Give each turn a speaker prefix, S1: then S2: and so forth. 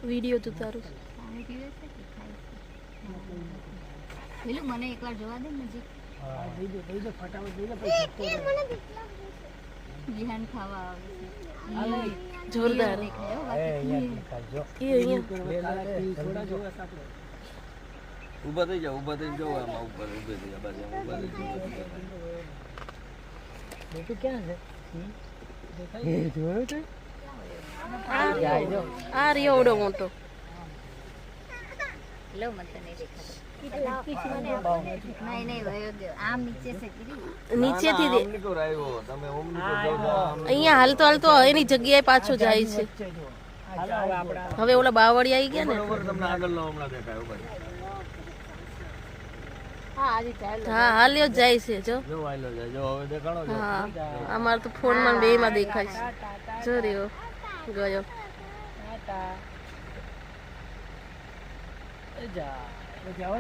S1: Video તો તારું
S2: પાણી પીવે છે કે ખાય છે? પેલું મને એકવાર જોવા દે નજીક.
S3: હા દઈ દે ફટાફટ દઈ દે પછી
S2: વિહાન ખાવા આવે છે.
S1: જોરદાર
S2: દેખાય હો
S3: એ
S2: બાકી.
S3: યાર નિકાલજો
S1: એ અહીંયા
S3: થોડા જોવા આપણે
S4: ઊભા થઈ જાઓ, ઊભા થઈને જોવો આમાં ઉપર ઊભે થઈ જાઓ, બસ એમ ઊભા થઈ જાઓ.
S3: બેટું ક્યાં છે દેખાય એ જોયો છે
S1: આ રહ્યો એવડો મોટો
S2: લો મને તો નહીં દેખાતો. નહીં વયો ગયો. આમ નીચે છે કીધી.
S1: નીચેથી દે
S4: આમ નીકોર આવ્યો, તમે ઓમ નીકોર જાઓ તો આમ
S1: અહીંયા હાલતો હાલતો એની જગ્યાએ પાછો જાય છે
S3: હાલો હવે આપણા
S1: હવે ઓલા બાવળી આવી ગયા ને
S4: બરોબર તમને આગળનો હમણાં દેખાય ઊભા થઈ.
S1: હા હાલ્યો જ જાય છે જો
S4: જો આયલો જાય, જો હવે દેખાણો છે.
S1: હા અમારે તો ફોનમાં બે માં દેખાય છે જો રહ્યો ગયો
S3: ટાટા જા